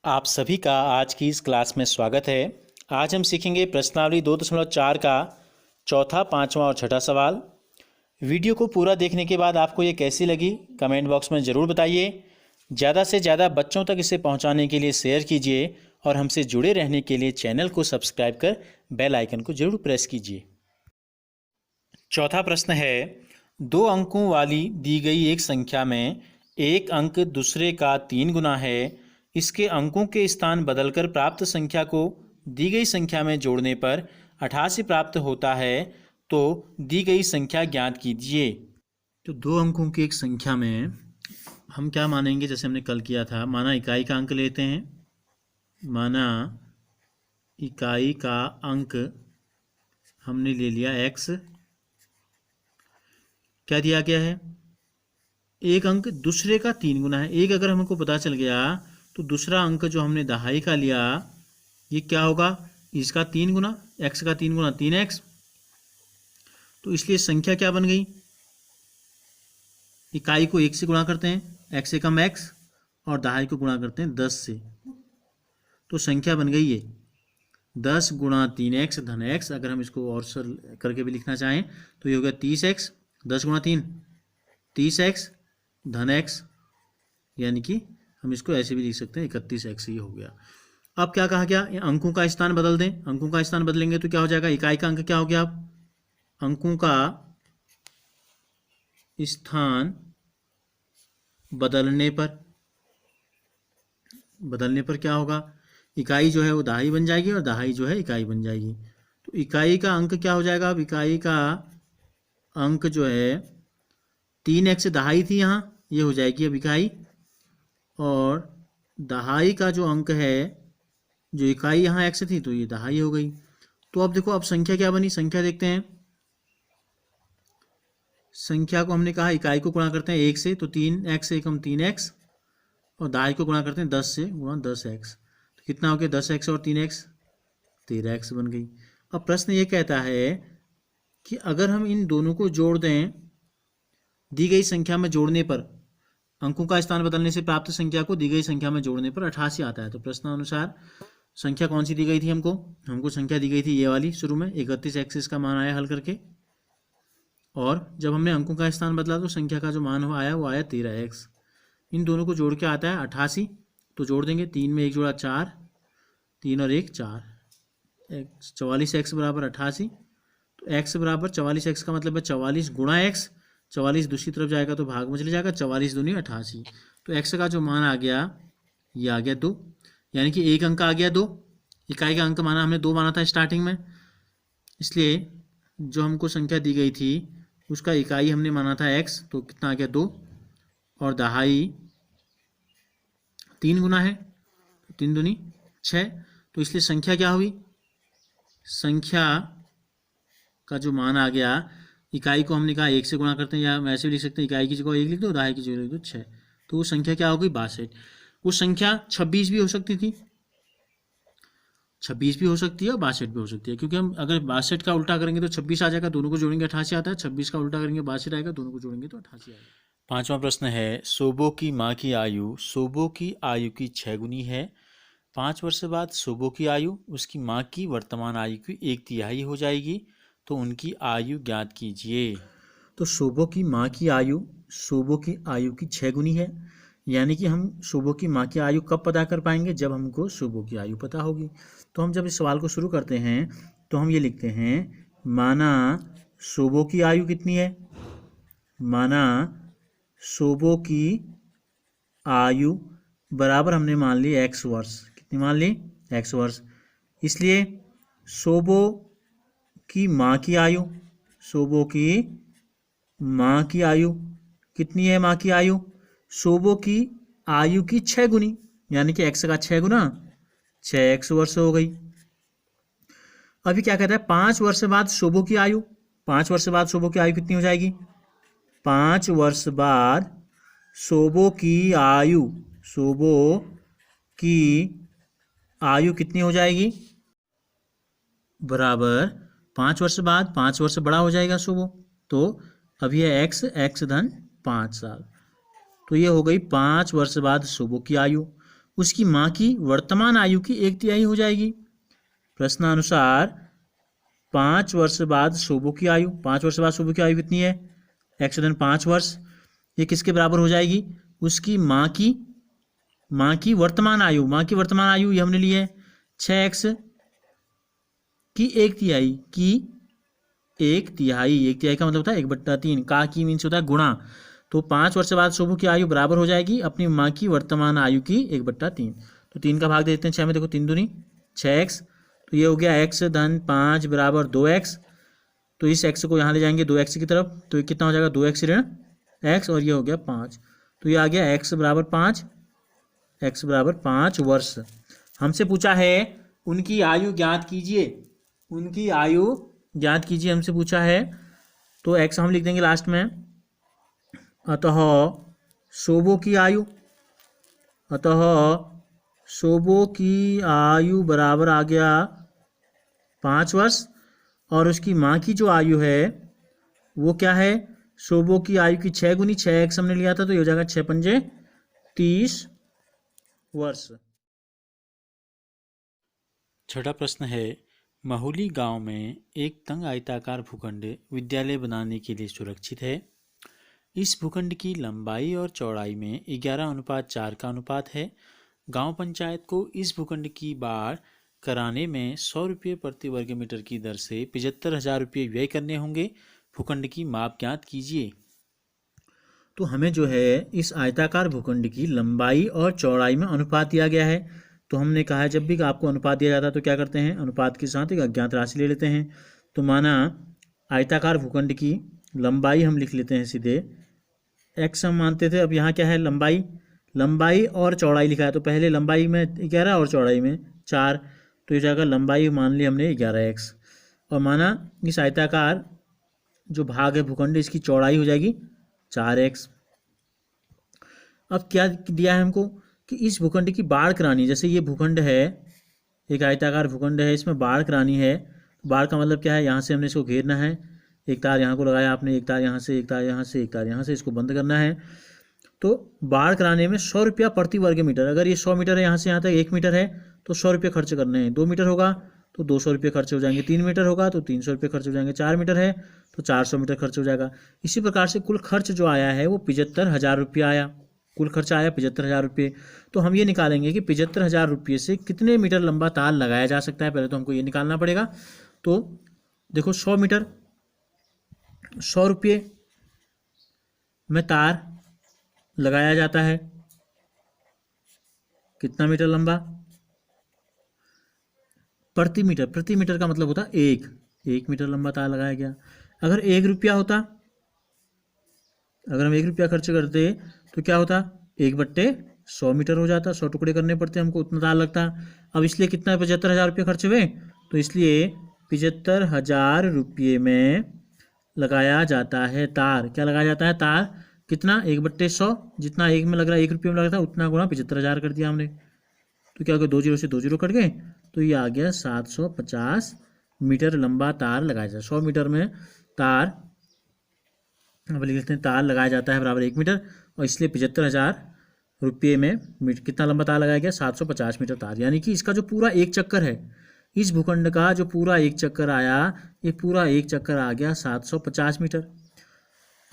आप सभी का आज की इस क्लास में स्वागत है। आज हम सीखेंगे प्रश्नावली 2.4 का चौथा, पांचवा और छठा सवाल। वीडियो को पूरा देखने के बाद आपको ये कैसी लगी कमेंट बॉक्स में ज़रूर बताइए। ज़्यादा से ज़्यादा बच्चों तक इसे पहुंचाने के लिए शेयर कीजिए और हमसे जुड़े रहने के लिए चैनल को सब्सक्राइब कर बेल आइकन को जरूर प्रेस कीजिए। चौथा प्रश्न है, 2 अंकों वाली दी गई एक संख्या में एक अंक दूसरे का 3 गुना है। इसके अंकों के स्थान बदलकर प्राप्त संख्या को दी गई संख्या में जोड़ने पर 88 प्राप्त होता है, तो दी गई संख्या ज्ञात कीजिए। तो 2 अंकों की एक संख्या में हम क्या मानेंगे, जैसे हमने कल किया था, माना इकाई का अंक लेते हैं। माना इकाई का अंक हमने ले लिया x। क्या दिया गया है? एक अंक दूसरे का 3 गुना है। एक अगर हमको पता चल गया तो दूसरा अंक जो हमने दहाई का लिया ये क्या होगा? इसका 3 गुना, x का 3 गुना 3x। तो इसलिए संख्या क्या बन गई? इकाई को 1 से गुणा करते हैं, x से कम x, और दहाई को गुणा करते हैं 10 से। तो संख्या बन गई ये 10 गुणा 3x धन x। अगर हम इसको और सरल करके भी लिखना चाहें तो ये हो गया 30x। 10 गुणा 3 30x धन x, यानी कि हम इसको ऐसे भी लिख सकते हैं 31x। ये हो गया। अब क्या कहा गया? अंकों का स्थान बदल दें। अंकों का स्थान बदलेंगे तो क्या हो जाएगा? इकाई का अंक क्या हो गया? अब अंकों का स्थान बदलने पर क्या होगा? इकाई जो है वो दहाई बन जाएगी और दहाई जो है इकाई बन जाएगी। तो इकाई का अंक क्या हो जाएगा? अब इकाई का अंक जो है 3x दहाई थी यहाँ, ये हो जाएगी अब इकाई। और दहाई का जो अंक है, जो इकाई यहाँ x थी तो ये दहाई हो गई। तो अब देखो, अब संख्या क्या बनी? संख्या देखते हैं। संख्या को हमने कहा इकाई को गुणा करते हैं 1 से, तो 3x से कम 3x, और दहाई को गुणा करते हैं 10 से गुणा 10x। तो कितना हो गया? 10x और 3x 13x बन गई। अब प्रश्न ये कहता है कि अगर हम इन दोनों को जोड़ दें, दी गई संख्या में जोड़ने पर, अंकों का स्थान बदलने से प्राप्त संख्या को दी गई संख्या में जोड़ने पर 88 आता है। तो प्रश्नानुसार संख्या कौन सी दी गई थी? हमको संख्या दी गई थी ये वाली शुरू में 31x। इसका मान आया हल करके, और जब हमने अंकों का स्थान बदला तो संख्या का जो मान आया वो आया 13x। इन दोनों को जोड़ के आता है 88। तो जोड़ देंगे, 3 में 1 जोड़ा 4, 3 और 1 4, 44x बराबर 88। तो x बराबर 44x का मतलब है 44 गुणा x। 44 दूसरी तरफ जाएगा तो भाग में चले जाएगा, 44 दूनी 88। तो x का जो मान आ गया ये आ गया 2, यानी कि एक अंक आ गया 2। इकाई का अंक माना हमने 2 माना था स्टार्टिंग में, इसलिए जो हमको संख्या दी गई थी उसका इकाई हमने माना था x, तो कितना आ गया 2, और दहाई 3 गुना है, 3 दूनी 6। तो इसलिए संख्या क्या हुई? संख्या का जो मान आ गया, इकाई को हमने कहा 1 से गुणा करते हैं, या वैसे भी लिख सकते हैं, इकाई की जगह 1 लिख दो, दहाई की जगह लिख दो 6। तो वो संख्या क्या हो गई? 62। वो संख्या 26 भी हो सकती थी, 26 भी हो सकती है और 62 भी हो सकती है, क्योंकि हम अगर 62 का उल्टा करेंगे तो 26 आ जाएगा, दोनों को जोड़ेंगे 88 आता है। 26 का उल्टा करेंगे 62 आएगा, दोनों को जोड़ेंगे तो 88 आएगा। पांचवा प्रश्न है, सोबो की माँ की आयु सोबो की आयु की 6 गुनी है। 5 वर्ष बाद सोबो की आयु उसकी माँ की वर्तमान आयु की 1/3 हो जाएगी, तो उनकी आयु ज्ञात कीजिए। तो सोबो की माँ की आयु सोबो की आयु की 6 गुनी है, यानी कि हम सोबो की माँ की आयु कब पता कर पाएंगे? जब हमको सोबो की आयु पता होगी। तो हम जब इस सवाल को शुरू करते हैं तो हम ये लिखते हैं, माना सोबो की आयु कितनी है? माना सोबो की आयु बराबर हमने मान ली x वर्ष। कितनी मान ली? x वर्ष। इसलिए सोबो की माँ की आयु, सोबो की माँ की आयु कितनी है? माँ की आयु सोबो की आयु की 6 गुनी, यानी कि x का 6 गुना 6x वर्ष हो गई। अभी क्या कहता है? 5 वर्ष बाद सोबो की आयु, 5 वर्ष बाद सोबो की आयु कितनी हो जाएगी? 5 वर्ष बाद सोबो की आयु, सोबो की आयु कितनी हो जाएगी? बराबर 5 वर्ष बाद 5 वर्ष बड़ा हो जाएगा सोबो, तो अभी है x धन 5 साल। तो ये हो गई 5 वर्ष बाद सोबो की आयु। उसकी माँ की वर्तमान आयु की 1/3 हो जाएगी। प्रश्नानुसार 5 वर्ष बाद शोभो की आयु, 5 वर्ष बाद शोभो की आयु कितनी है, एक्स धन 5 वर्ष, ये किसके बराबर हो जाएगी, उसकी माँ की वर्तमान आयु, माँ की वर्तमान आयु ये हमने ली है 6x की 1/3 की 1/3, 1/3 का मतलब होता है 1/3, का की मीन्स होता है गुणा, तो 5 वर्ष बाद शोभो की आयु बराबर हो जाएगी अपनी माँ की वर्तमान आयु की 1/3। तो 3 का भाग दे देते हैं 6 में, देखो 3 दूनी 6x, तो ये हो गया x धन 5 बराबर 2x, तो इस x को यहाँ ले जाएंगे 2x की तरफ, तो ये कितना हो जाएगा 2x ऋण x, और ये हो गया 5, तो ये आ गया x बराबर 5 वर्ष। हमसे पूछा है उनकी आयु ज्ञात कीजिए, उनकी आयु ज्ञात कीजिए हमसे पूछा है, तो x हम लिख देंगे लास्ट में, अतः शोभो की आयु बराबर आ गया 5 वर्ष, और उसकी माँ की जो आयु है वो क्या है, शोभो की आयु की 6 गुनी 6x हमने लिया था, तो ये हो जाएगा 6 पंजे 30 वर्ष। छठा प्रश्न है, महुली गांव में एक तंग आयताकार भूखंड विद्यालय बनाने के लिए सुरक्षित है। इस भूखंड की लंबाई और चौड़ाई में 11:4 का अनुपात है। गांव पंचायत को इस भूखंड की बाढ़ कराने में 100 रुपये प्रति वर्ग मीटर की दर से 75,000 रुपये व्यय करने होंगे। भूखंड की माप ज्ञात कीजिए। तो हमें जो है इस आयताकार भूखंड की लंबाई और चौड़ाई में अनुपात दिया गया है, तो हमने कहा है जब भी आपको अनुपात दिया जाता है तो क्या करते हैं, अनुपात के साथ एक अज्ञात राशि ले लेते हैं। तो माना आयताकार भूखंड की लंबाई हम लिख लेते हैं सीधे, x हम मानते थे, अब यहाँ क्या है लंबाई और चौड़ाई लिखा है, तो पहले लंबाई में 11 और चौड़ाई में 4, तो ये जाएगा लंबाई मान ली हमने 11x, और माना इस आयताकार जो भाग है भूखंड इसकी चौड़ाई हो जाएगी 4x। अब क्या दिया है हमको कि इस भूखंड की बाढ़ करानी, जैसे ये भूखंड है एक आयताकार भूखंड है, इसमें बाढ़ करानी है, बाढ़ का मतलब क्या है, यहाँ से हमने इसको घेरना है, एक तार यहाँ को लगाया आपने, एक तार यहाँ से, एक तार यहाँ से, एक तार यहाँ से, इसको बंद करना है। तो बाढ़ कराने में 100 रुपया प्रति वर्ग मीटर, अगर ये 100 मीटर है यहाँ से यहाँ तक 1 मीटर है तो 100 रुपये खर्च करने हैं, 2 मीटर होगा तो 200 रुपये खर्च हो जाएंगे, 3 मीटर होगा तो 300 रुपये खर्च हो जाएंगे, 4 मीटर है तो 400 मीटर खर्च हो जाएगा। इसी प्रकार से कुल खर्च जो आया है वो 75,000 रुपये आया, कुल खर्च आया 75,000 रुपये। तो हम ये निकालेंगे कि 75,000 रुपये से कितने मीटर लंबा तार लगाया जा सकता है, पहले तो हमको ये निकालना पड़ेगा। तो देखो 100 मीटर, 100 रुपये में तार लगाया जाता है, कितना मीटर लंबा, प्रति मीटर का मतलब होता है 1 मीटर लंबा तार लगाया गया। अगर 1 रुपया होता, अगर हम 1 रुपया खर्च करते तो क्या होता, 1/100 मीटर हो जाता, 100 टुकड़े करने पड़ते हमको, उतना तार लगता। अब इसलिए कितना 75,000 रुपये खर्च हुए, तो इसलिए 75,000 रुपये में लगाया जाता है तार, क्या लगाया जाता है तार, कितना 1/100, जितना एक में लग रहा है 1 रुपये में लग रहा था उतना गुणा 75,000 कर दिया हमने, तो क्या हो गया 2 जीरो से 2 जीरो कट गए, तो ये आ गया 750 मीटर लंबा तार लगाया जाता है। 100 मीटर में तार अब लिख लेते हैं, तार लगाया जाता है बराबर 1 मीटर, और इसलिए 75,000 रुपये में कितना लंबा तार लगाया गया, 750 मीटर तार, यानी कि इसका जो पूरा एक चक्कर है, इस भूखंड का जो पूरा एक चक्कर आया, ये पूरा एक चक्कर आ गया 750 मीटर।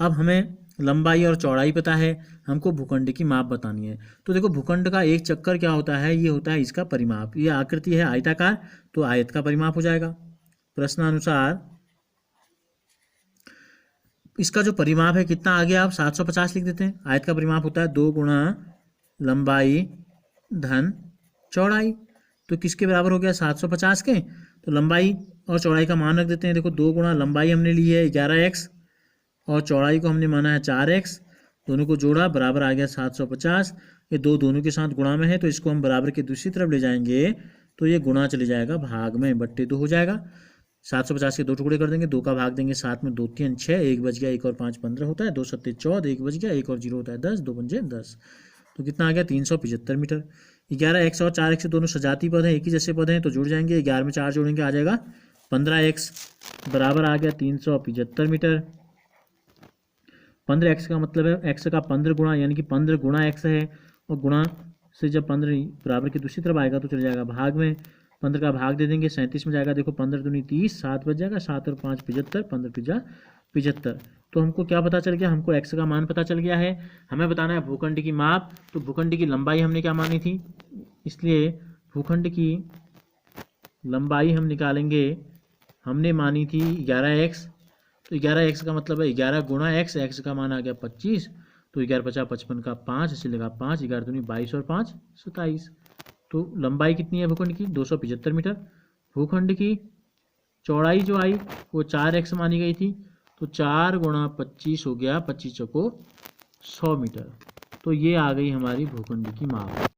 अब हमें लंबाई और चौड़ाई पता है, हमको भूखंड की माप बतानी है। तो देखो भूखंड का एक चक्कर क्या होता है, ये होता है इसका परिमाप, ये आकृति है आयताकार तो आयत का परिमाप हो जाएगा। प्रश्नानुसार इसका जो परिमाप है कितना आ गया, आप 750 लिख देते हैं। आयत का परिमाप होता है 2 गुणा लंबाई धन चौड़ाई, तो किसके बराबर हो गया 750 के, तो लंबाई और चौड़ाई का मान रख देते हैं। देखो 2 गुणा लंबाई हमने ली है 11x और चौड़ाई को हमने माना है 4x, दोनों को जोड़ा बराबर आ गया 750। ये दो दोनों के साथ गुणा में है तो इसको हम बराबर के दूसरी तरफ ले जाएंगे तो ये गुणा चले जाएगा, भाग में बट्टे 2 हो जाएगा। 750 के 2 टुकड़े कर देंगे, 2 का भाग देंगे 7 में, 2 3 6, 1 बच गया, 1 और 5 15 होता है, 2 7 14, 1 बच गया, 1 और 0 होता है 10, 2 पंजे 10, तो कितना आ गया 375 मीटर। 11x और 4x दोनों सजाती पद हैं, एक ही जैसे पद हैं तो जुड़ जाएंगे, 11 में 4 जोड़ेंगे आ जाएगा 15x, बराबर आ गया 375 मीटर। 15x का मतलब है x का 15 गुणा, यानी कि 15 गुणा x है और गुणा से जब 15 बराबर की दूसरी तरफ आएगा तो चल जाएगा भाग में, 15 का भाग दे देंगे, 37 में जाएगा। देखो 15 दूनी 30, 7 बच जाएगा, 7 और 5 75, 15 पिजा 75। तो हमको क्या पता चल गया, हमको x का मान पता चल गया है। हमें बताना है भूखंड की माप, तो भूखंड की लंबाई हमने क्या मानी थी, इसलिए भूखंड की लंबाई हम निकालेंगे, हमने मानी थी 11x। तो 11x का मतलब है 11 गुणा x, x का मान आ गया 25, तो 11 50 55 का 5, इसे लगा 5, 11 दूनी 22 और 5 27। तो लंबाई कितनी है भूखंड की, 275 मीटर। भूखंड की चौड़ाई जो आई वो 4x मानी गई थी, तो 4 गुणा 25 हो गया, 25 चौको 100 मीटर। तो ये आ गई हमारी भूखंड की माप।